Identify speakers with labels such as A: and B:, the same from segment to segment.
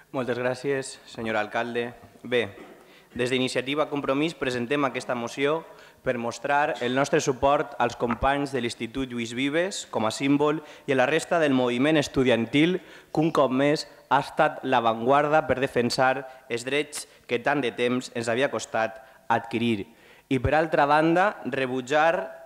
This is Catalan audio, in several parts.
A: Moltes gràcies, senyor alcalde. Bé, des d'Iniciativa Compromís presentem aquesta moció per mostrar el nostre suport als companys de l'Institut Lluís Vives com a símbol i a la resta del moviment estudiantil que un cop més ha estat l'avantguarda per defensar els drets que tant de temps ens havia costat adquirir. I per altra banda, rebutjar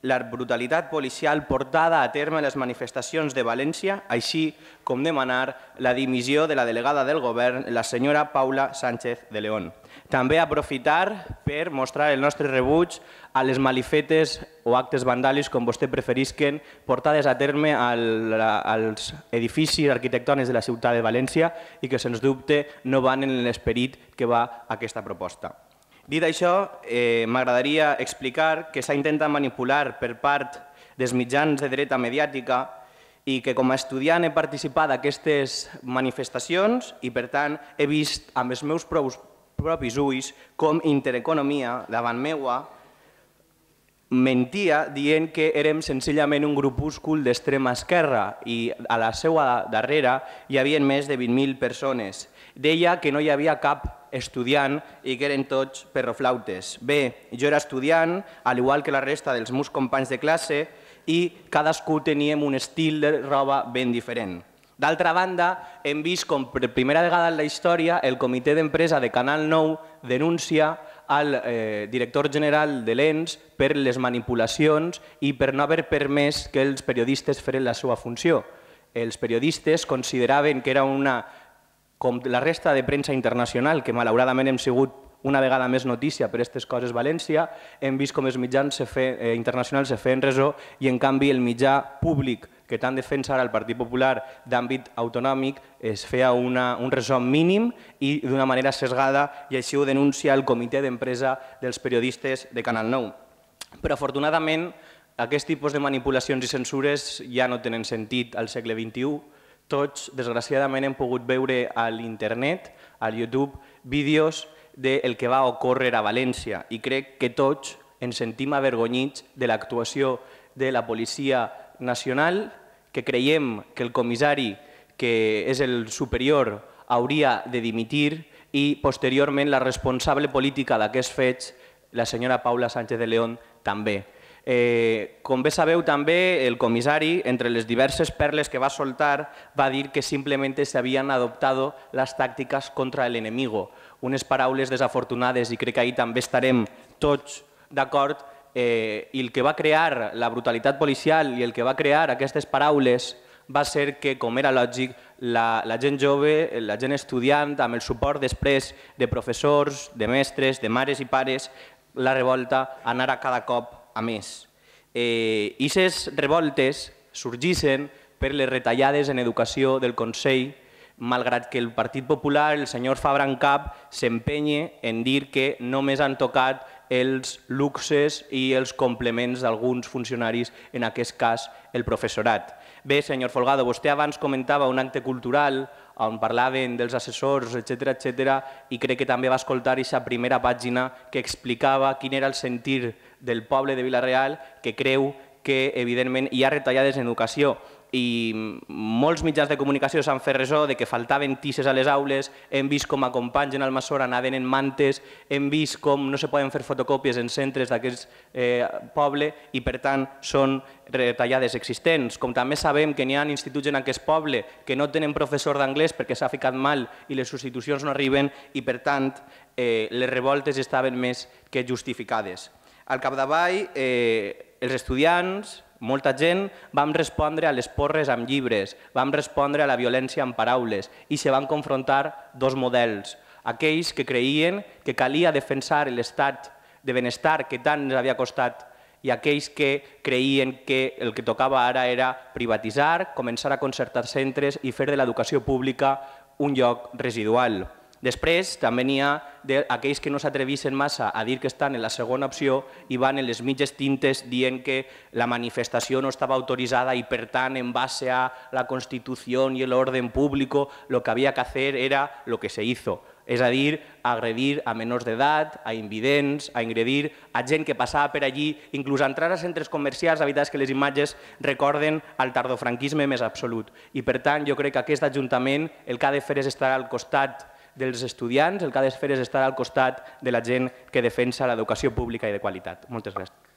A: la brutalitat policial portada a terme a les manifestacions de València, així com demanar la dimissió de la delegada del govern, la senyora Paula Sánchez de León. També aprofitar per mostrar el nostre rebuig a les malifetes o actes vandàlics, com vostè preferisquen, portades a terme als edificis arquitectònics de la ciutat de València i que, sens dubte, no van en l'esperit que va aquesta proposta. Dit això, m'agradaria explicar que s'ha intentat manipular per part dels mitjans de dreta mediàtica i que com a estudiant he participat d'aquestes manifestacions i, per tant, he vist amb els meus propis ulls com Intereconomia, davant meua, mentia dient que érem senzillament un grupúscul d'extrema esquerra i a la seva darrere hi havia més de 20.000 persones. Deia que no hi havia cap estudiant i que eren tots perroflautes. Bé, jo era estudiant, al igual que la resta dels meus companys de classe, i cadascú teníem un estil de roba ben diferent. D'altra banda, hem vist com per primera vegada en la història el comitè d'empresa de Canal 9 denuncia al director general de l'ENS per les manipulacions i per no haver permès que els periodistes feren la seva funció. Els periodistes consideraven que era com la resta de premsa internacional, que malauradament hem sigut una vegada més notícia per aquestes coses a València, hem vist com els mitjans internacionals se feien ressò i, en canvi, el mitjà públic que tant defensa ara el Partit Popular d'àmbit autonòmic es feia un ressò mínim i d'una manera sesgada, i així ho denuncia el comitè d'empresa dels periodistes de Canal 9. Però, afortunadament, aquest tipus de manipulacions i censures ja no tenen sentit al segle XXI. Tots, desgraciadament, hem pogut veure a l'internet, al YouTube, vídeos del que va ocórrer a València i crec que tots ens sentim avergonyits de l'actuació de la Policia Nacional, que creiem que el comissari, que és el superior, hauria de dimitir i, posteriorment, la responsable política d'aquests fets, la senyora Paula Sánchez de León, també. Com bé sabeu, també el comissari, entre les diverses perles que va soltar, va dir que simplement s'havien adoptat les tàctiques contra l'enemigo. Unes paraules desafortunades, i crec que ahir també estarem tots d'acord, i el que va crear la brutalitat policial i el que va crear aquestes paraules va ser que, com era lògic, la gent jove, la gent estudiant, amb el suport després de professors, de mestres, de mares i pares, la revolta anara cada cop a més. I aquestes revoltes sorgissin per les retallades en educació del Consell, malgrat que el Partit Popular, el senyor Fabra en cap, s'empenye en dir que només han tocat els luxes i els complements d'alguns funcionaris, en aquest cas el professorat. Bé, senyor Folgado, vostè abans comentava un acte cultural on parlaven dels assessors, etc., i crec que també va escoltar aquesta primera pàgina que explicava quin era el sentir del poble de Vila-real, que creu que, evidentment, hi ha retallades en educació. I molts mitjans de comunicació s'han fet ressò de que faltaven tisses a les aules, hem vist com a companys en Almassora anaven en mantes, hem vist com no se poden fer fotocòpies en centres d'aquest poble i, per tant, són retallades existents. Com també sabem que n'hi ha instituts en aquest poble que no tenen professor d'anglès perquè s'ha ficat mal i les substitucions no arriben i, per tant, les revoltes estaven més que justificades. Al capdavall, els estudiants, molta gent, vam respondre a les porres amb llibres, vam respondre a la violència amb paraules i se van confrontar dos models. Aquells que creien que calia defensar l'estat de benestar que tant ens havia costat i aquells que creien que el que tocava ara era privatitzar, començar a concertar centres i fer de l'educació pública un lloc residual. Després també n'hi ha aquells que no s'atrevissin massa a dir que estan en la segona opció i van en les mitges tintes dient que la manifestació no estava autoritzada i, per tant, en base a la Constitució i l'orden públic, lo que havia que hacer era lo que se hizo. és a dir, agredir a menors d'edat, a invidents, a ingredir a gent que passava per allí, inclús a entrar a centres comercials. La veritat és que les imatges recorden el tardofranquisme més absolut. I per tant, jo crec que aquest Ajuntament el que ha de fer és estar al costat dels estudiants, el que ha de fer és estar al costat de la gent que defensa l'educació pública i de qualitat. Moltes gràcies.